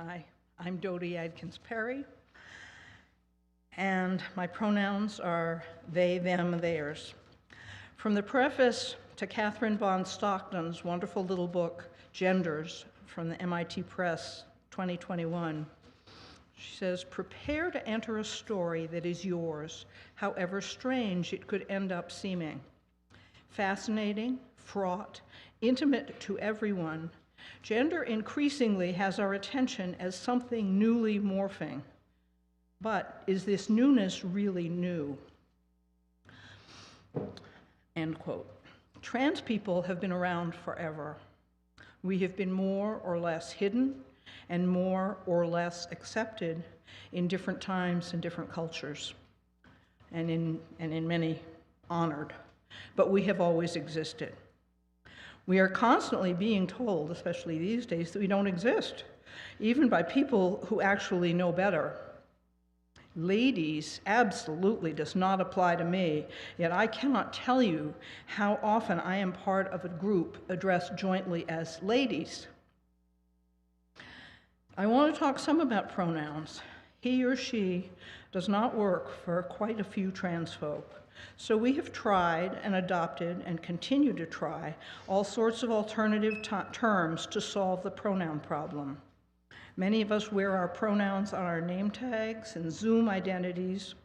Hi, I'm Dodie Adkins Perry, and my pronouns are they, them, theirs. From the preface to Catherine Von Stockton's wonderful little book, Genders, from the MIT Press, 2021, she says, prepare to enter a story that is yours, however strange it could end up seeming. Fascinating, fraught, intimate to everyone, gender increasingly has our attention as something newly morphing. But is this newness really new? End quote. Trans people have been around forever. We have been more or less hidden and more or less accepted in different times and different cultures, and in many honored. But we have always existed. We are constantly being told, especially these days, that we don't exist, even by people who actually know better. Ladies absolutely does not apply to me, yet I cannot tell you how often I am part of a group addressed jointly as ladies. I want to talk some about pronouns. He or she does not work for quite a few trans folk. So we have tried and adopted and continue to try all sorts of alternative terms to solve the pronoun problem. Many of us wear our pronouns on our name tags and Zoom identities.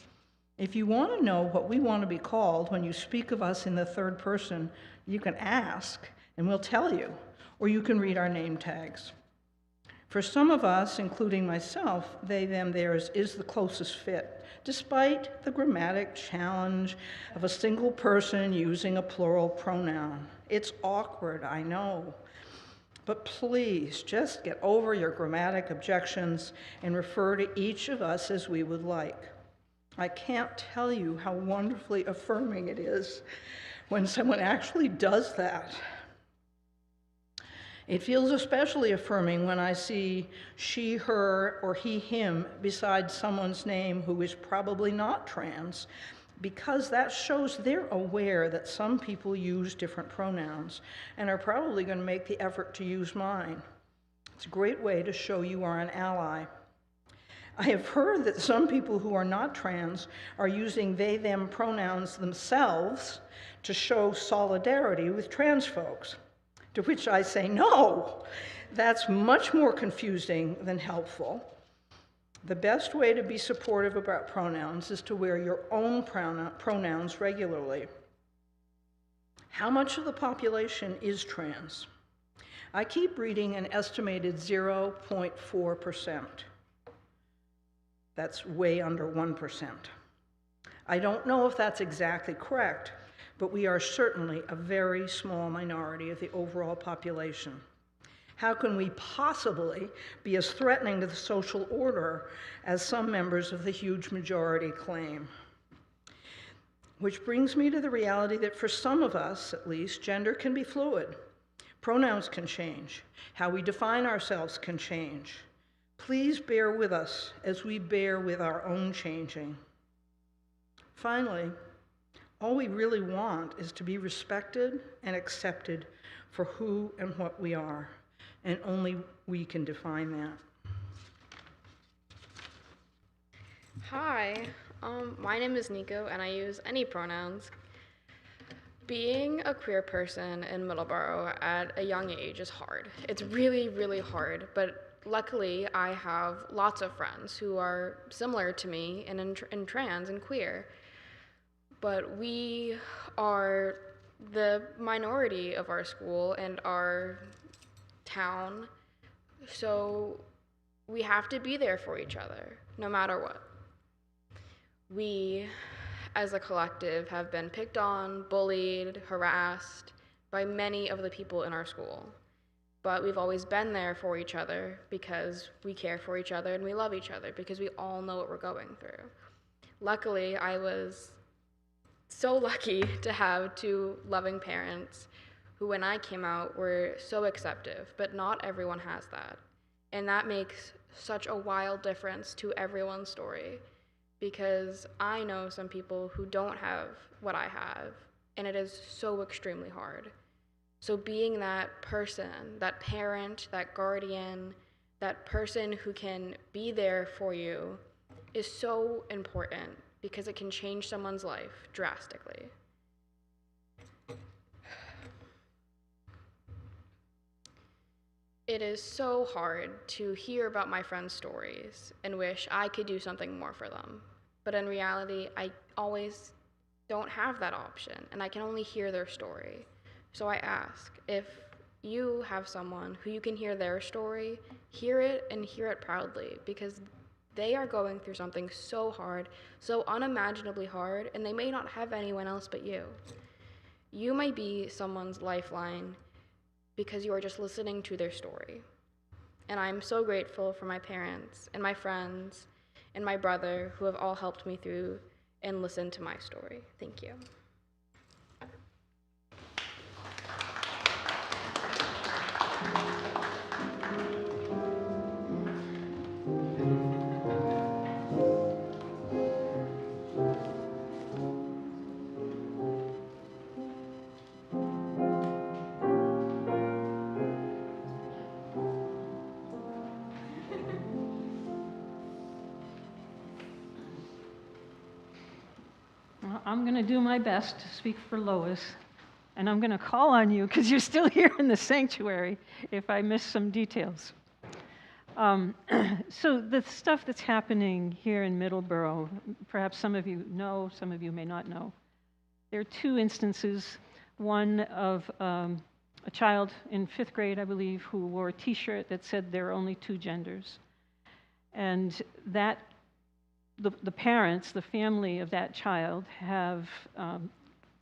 If you want to know what we want to be called when you speak of us in the third person, you can ask and we'll tell you, or you can read our name tags. For some of us, including myself, they, them, theirs is the closest fit, despite the grammatic challenge of a single person using a plural pronoun. It's awkward, I know. But please, just get over your grammatic objections and refer to each of us as we would like. I can't tell you how wonderfully affirming it is when someone actually does that. It feels especially affirming when I see she, her, or he, him beside someone's name who is probably not trans, because that shows they're aware that some people use different pronouns and are probably going to make the effort to use mine. It's a great way to show you are an ally. I have heard that some people who are not trans are using they, them pronouns themselves to show solidarity with trans folks. To which I say, no, that's much more confusing than helpful. The best way to be supportive about pronouns is to wear your own pronouns regularly. How much of the population is trans? I keep reading an estimated 0.4%. That's way under 1%. I don't know if that's exactly correct, but we are certainly a very small minority of the overall population. How can we possibly be as threatening to the social order as some members of the huge majority claim? Which brings me to the reality that for some of us, at least, gender can be fluid. Pronouns can change. How we define ourselves can change. Please bear with us as we bear with our own changing. Finally, all we really want is to be respected and accepted for who and what we are, and only we can define that. Hi, my name is Nico, and I use any pronouns. Being a queer person in Middleboro at a young age is hard. It's really, really hard, but luckily I have lots of friends who are similar to me and in trans and queer. But we are the minority of our school and our town, so we have to be there for each other, no matter what. We, as a collective, have been picked on, bullied, harassed by many of the people in our school. But we've always been there for each other because we care for each other and we love each other because we all know what we're going through. Luckily, I was so lucky to have two loving parents who, when I came out, were so accepting, but not everyone has that. And that makes such a wild difference to everyone's story, because I know some people who don't have what I have, and it is so extremely hard. So being that person, that parent, that guardian, that person who can be there for you is so important because it can change someone's life drastically. It is so hard to hear about my friends' stories and wish I could do something more for them. But in reality, I always don't have that option, and I can only hear their story. So I ask, if you have someone who you can hear their story, hear it and hear it proudly, because they are going through something so hard, so unimaginably hard, and they may not have anyone else but you. You might be someone's lifeline because you are just listening to their story. And I'm so grateful for my parents and my friends and my brother who have all helped me through and listened to my story. Thank you. I'm going to do my best to speak for Lois, and I'm going to call on you because you're still here in the sanctuary if I miss some details. So the stuff that's happening here in Middleboro, perhaps some of you know, some of you may not know. There are two instances, one of a child in 5th grade, I believe, who wore a t-shirt that said there are only 2 genders. And that the parents, the family of that child, have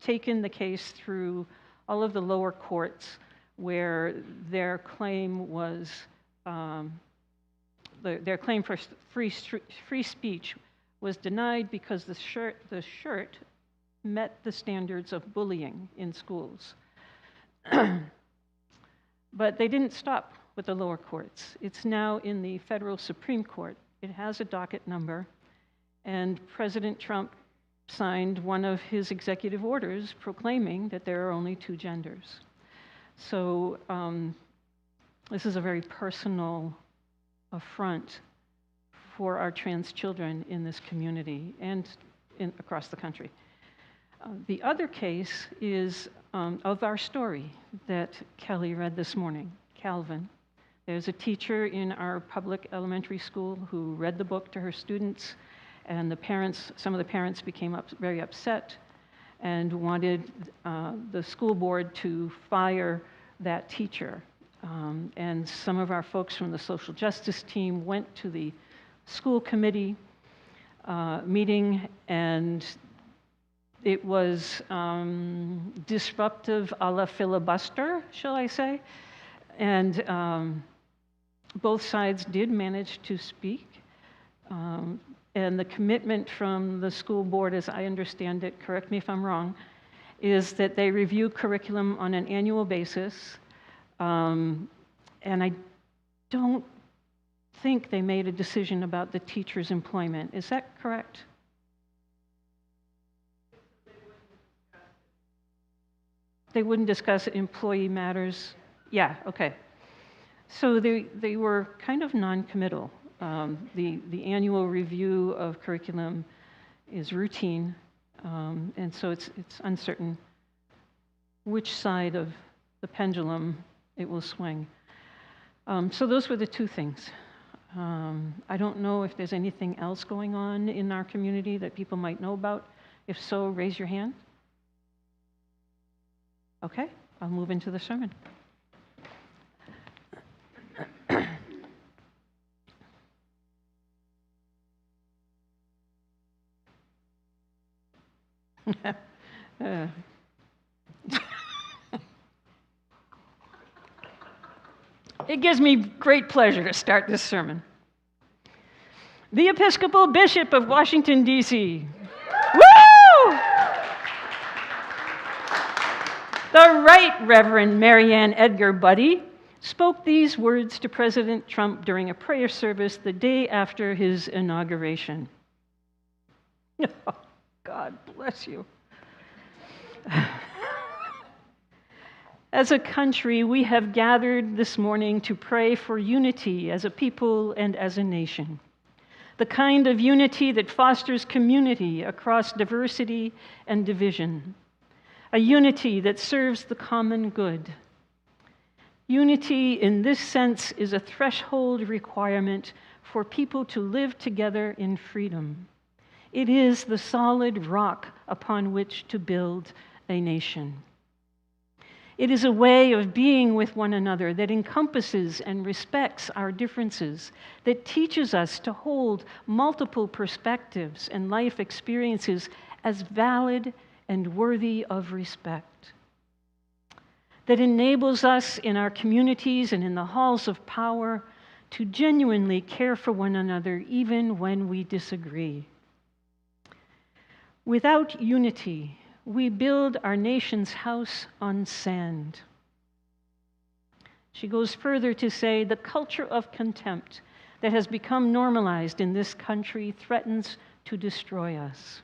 taken the case through all of the lower courts where their claim was, their claim for free speech was denied because the shirt met the standards of bullying in schools. But they didn't stop with the lower courts. It's now in the federal Supreme Court. It has a docket number. And President Trump signed one of his executive orders proclaiming that there are only 2 genders. So this is a very personal affront for our trans children in this community and across the country. The other case is of our story that Kelly read this morning, Calvin. There's a teacher in our public elementary school who read the book to her students, and the parents, some of the parents became very upset and wanted the school board to fire that teacher. And some of our folks from the social justice team went to the school committee meeting, and it was disruptive a la filibuster, shall I say. And both sides did manage to speak. And the commitment from the school board, as I understand it, correct me if I'm wrong, is that they review curriculum on an annual basis. And I don't think they made a decision about the teacher's employment. Is that correct? They wouldn't discuss employee matters? Yeah, okay. So they were kind of non-committal. The annual review of curriculum is routine, and so it's uncertain which side of the pendulum it will swing. So those were the 2 things. I don't know if there's anything else going on in our community that people might know about. If so, raise your hand. Okay, I'll move into the sermon. It gives me great pleasure to start this sermon. The Episcopal Bishop of Washington, D.C. Woo! The Right Reverend Marianne Edgar Buddy spoke these words to President Trump during a prayer service the day after his inauguration. Oh, God bless you. As a country, we have gathered this morning to pray for unity as a people and as a nation. The kind of unity that fosters community across diversity and division. A unity that serves the common good. Unity in this sense is a threshold requirement for people to live together in freedom. It is the solid rock upon which to build a nation. It is a way of being with one another that encompasses and respects our differences, that teaches us to hold multiple perspectives and life experiences as valid and worthy of respect, that enables us in our communities and in the halls of power to genuinely care for one another even when we disagree. Without unity, we build our nation's house on sand. She goes further to say the culture of contempt that has become normalized in this country threatens to destroy us.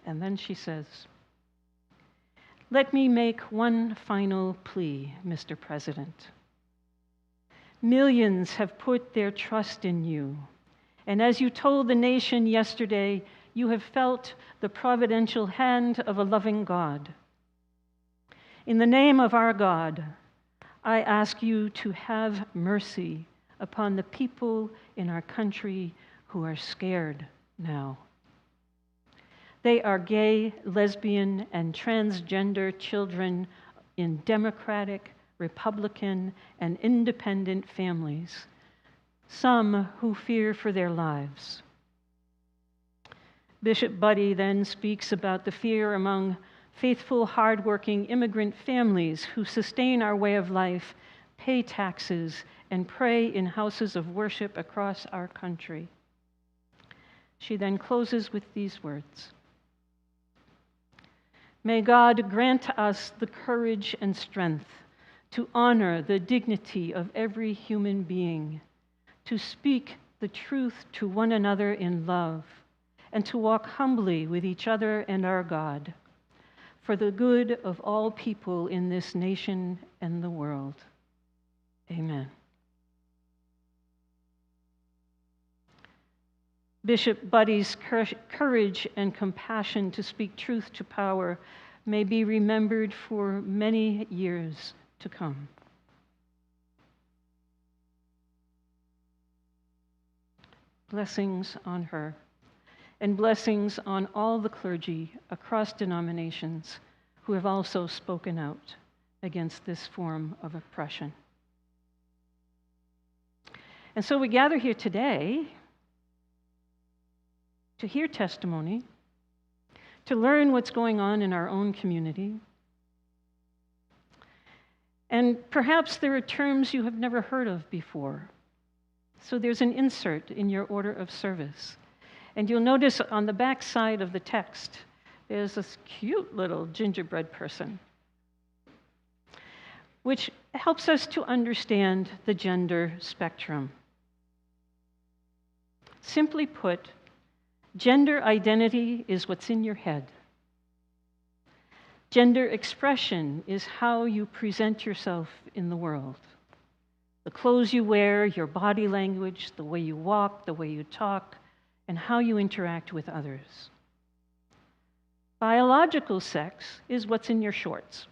And then she says, "Let me make one final plea, Mr. President. Millions have put their trust in you, and as you told the nation yesterday, you have felt the providential hand of a loving God. In the name of our God, I ask you to have mercy upon the people in our country who are scared now. They are gay, lesbian, and transgender children in Democratic, Republican, and independent families, some who fear for their lives." Bishop Buddy then speaks about the fear among faithful, hardworking immigrant families who sustain our way of life, pay taxes, and pray in houses of worship across our country. She then closes with these words, "May God grant us the courage and strength to honor the dignity of every human being, to speak the truth to one another in love, and to walk humbly with each other and our God, for the good of all people in this nation and the world. Amen." Bishop Buddy's courage and compassion to speak truth to power may be remembered for many years to come. Blessings on her, and blessings on all the clergy across denominations who have also spoken out against this form of oppression. And so we gather here today to hear testimony, to learn what's going on in our own community. And perhaps there are terms you have never heard of before. So there's an insert in your order of service. And you'll notice on the back side of the text, there's this cute little gingerbread person, which helps us to understand the gender spectrum. Simply put, gender identity is what's in your head. Gender expression is how you present yourself in the world. The clothes you wear, your body language, the way you walk, the way you talk, and how you interact with others. Biological sex is what's in your shorts.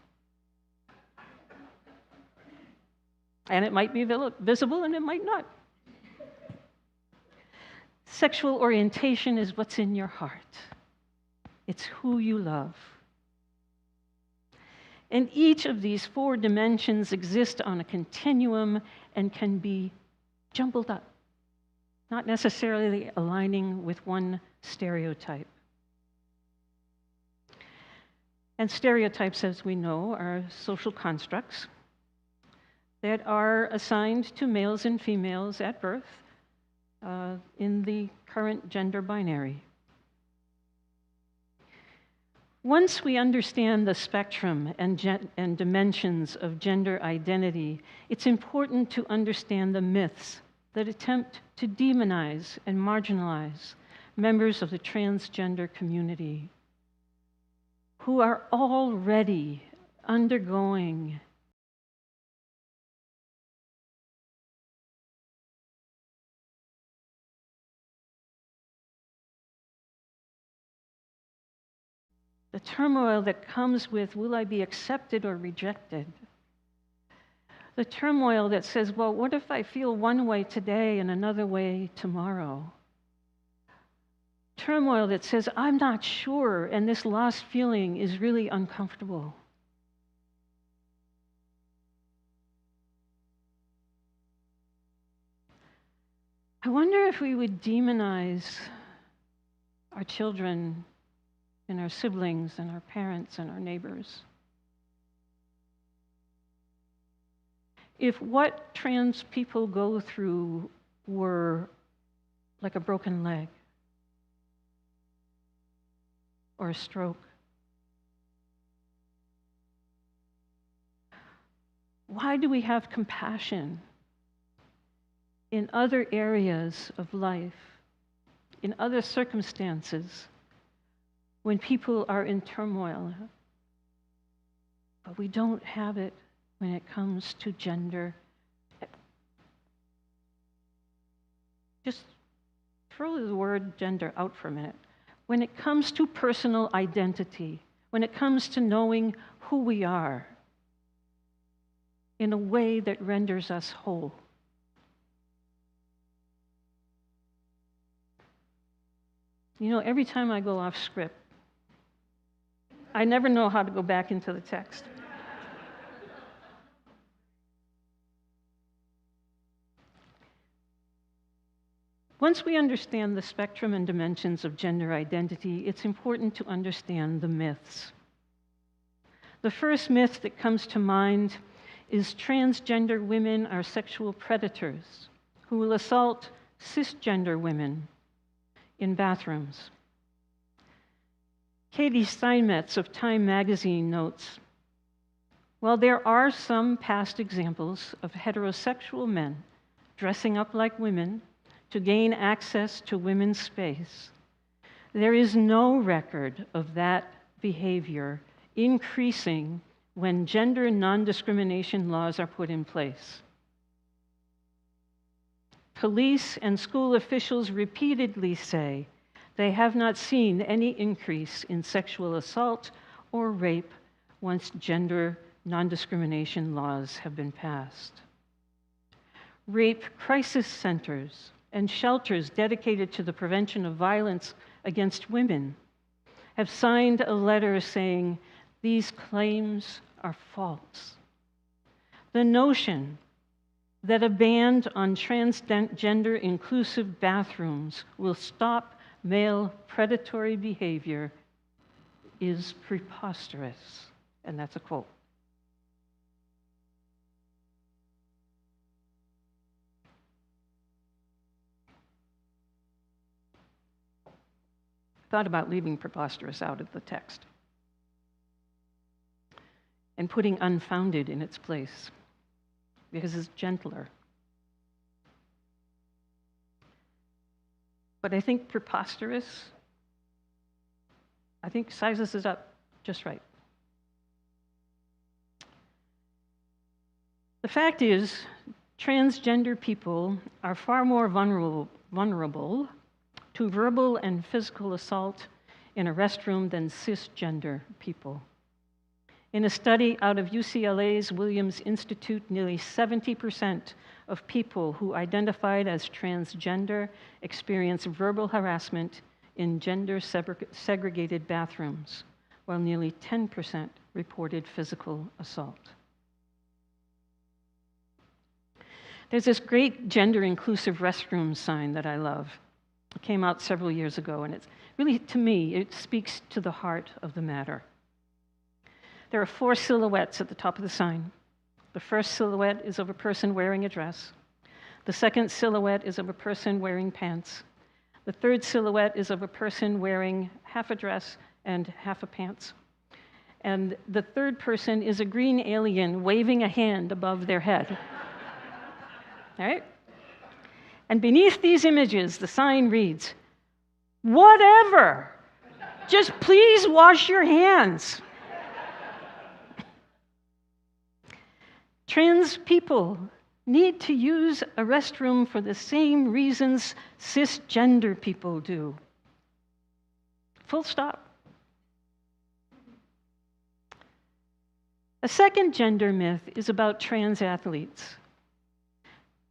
And it might be visible and it might not. Sexual orientation is what's in your heart. It's who you love. And each of these four dimensions exist on a continuum and can be jumbled up, not necessarily aligning with one stereotype. And stereotypes, as we know, are social constructs that are assigned to males and females at birth in the current gender binary. Once we understand the spectrum and dimensions of gender identity, it's important to understand the myths that attempt to demonize and marginalize members of the transgender community who are already undergoing the turmoil that comes with, will I be accepted or rejected? The turmoil that says, well, what if I feel one way today and another way tomorrow? Turmoil that says, I'm not sure, and this lost feeling is really uncomfortable. I wonder if we would demonize our children and our siblings and our parents and our neighbors. If what trans people go through were like a broken leg or a stroke, why do we have compassion in other areas of life, in other circumstances, when people are in turmoil, but we don't have it when it comes to gender? Just throw the word gender out for a minute. When it comes to personal identity, when it comes to knowing who we are in a way that renders us whole. You know, every time I go off script, I never know how to go back into the text. Once we understand the spectrum and dimensions of gender identity, it's important to understand the myths. The first myth that comes to mind is transgender women are sexual predators who will assault cisgender women in bathrooms. Katie Steinmetz of Time magazine notes, while there are some past examples of heterosexual men dressing up like women to gain access to women's space, there is no record of that behavior increasing when gender non-discrimination laws are put in place. Police and school officials repeatedly say they have not seen any increase in sexual assault or rape once gender non-discrimination laws have been passed. Rape crisis centers and shelters dedicated to the prevention of violence against women have signed a letter saying these claims are false. The notion that a ban on transgender inclusive bathrooms will stop male predatory behavior is preposterous. And that's a quote. I thought about leaving preposterous out of the text and putting unfounded in its place, because it's gentler. But I think preposterous, sizes it up just right. The fact is, transgender people are far more vulnerable to verbal and physical assault in a restroom than cisgender people. In a study out of UCLA's Williams Institute, nearly 70% of people who identified as transgender experienced verbal harassment in gender-segregated bathrooms, while nearly 10% reported physical assault. There's this great gender-inclusive restroom sign that I love. It came out several years ago, and it's really, to me, it speaks to the heart of the matter. There are 4 silhouettes at the top of the sign. The first silhouette is of a person wearing a dress. The second silhouette is of a person wearing pants. The third silhouette is of a person wearing half a dress and half a pants. And the third person is a green alien waving a hand above their head. All right? And beneath these images, the sign reads, "Whatever." Just please wash your hands. Trans people need to use a restroom for the same reasons cisgender people do. Full stop. A second gender myth is about trans athletes.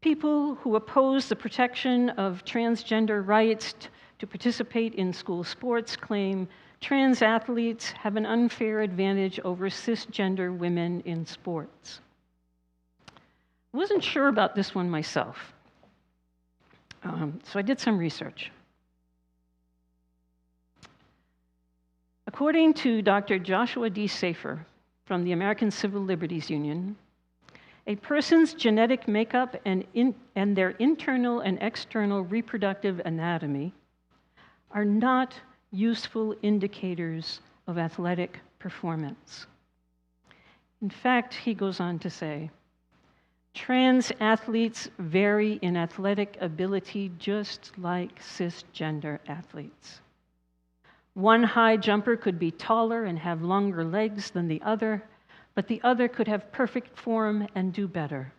People who oppose the protection of transgender rights to participate in school sports claim trans athletes have an unfair advantage over cisgender women in sports. I wasn't sure about this one myself, so I did some research. According to Dr. Joshua D. Safer from the American Civil Liberties Union, a person's genetic makeup and their internal and external reproductive anatomy are not useful indicators of athletic performance. In fact, he goes on to say, trans athletes vary in athletic ability just like cisgender athletes. One high jumper could be taller and have longer legs than the other, but the other could have perfect form and do better.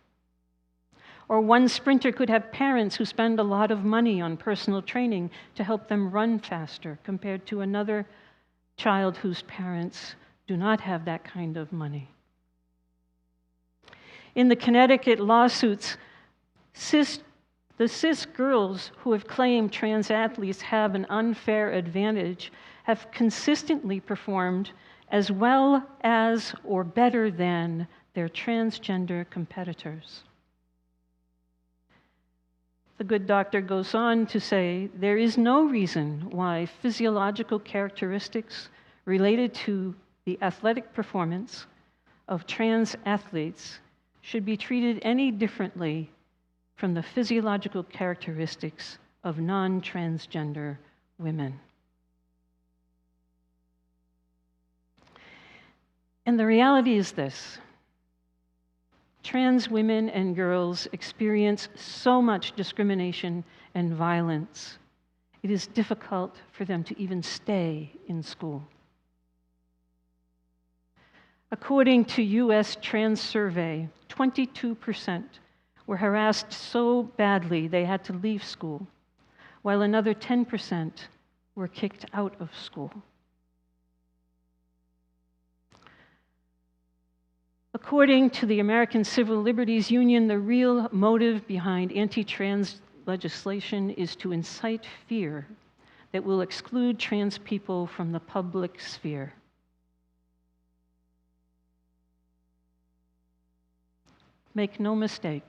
Or one sprinter could have parents who spend a lot of money on personal training to help them run faster compared to another child whose parents do not have that kind of money. In the Connecticut lawsuits, the cis girls who have claimed trans athletes have an unfair advantage have consistently performed as well as or better than their transgender competitors. The good doctor goes on to say, there is no reason why physiological characteristics related to the athletic performance of trans athletes should be treated any differently from the physiological characteristics of non-transgender women. And the reality is this: trans women and girls experience so much discrimination and violence, it is difficult for them to even stay in school. According to US Trans Survey, 22% were harassed so badly they had to leave school, while another 10% were kicked out of school. According to the American Civil Liberties Union, the real motive behind anti-trans legislation is to incite fear that will exclude trans people from the public sphere. Make no mistake,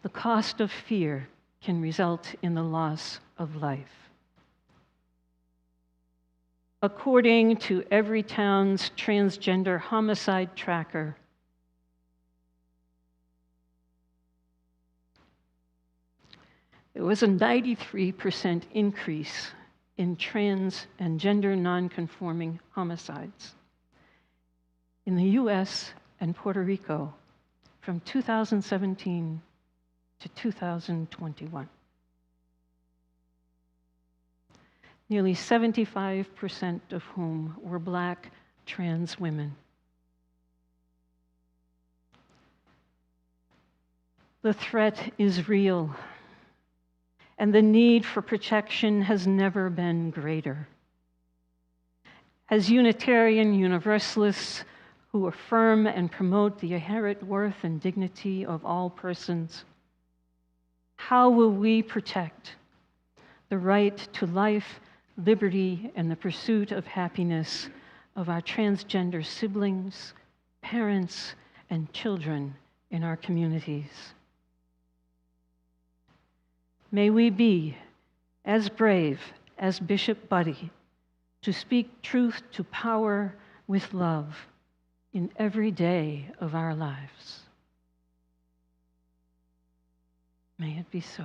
the cost of fear can result in the loss of life. According to Everytown's transgender homicide tracker, there was a 93% increase in trans and gender nonconforming homicides in the US and Puerto Rico from 2017 to 2021. Nearly 75% of whom were Black trans women. The threat is real, and the need for protection has never been greater. As Unitarian Universalists who affirm and promote the inherent worth and dignity of all persons, how will we protect the right to life, liberty, and the pursuit of happiness of our transgender siblings, parents, and children in our communities? May we be as brave as Bishop Buddy to speak truth to power with love in every day of our lives. May it be so.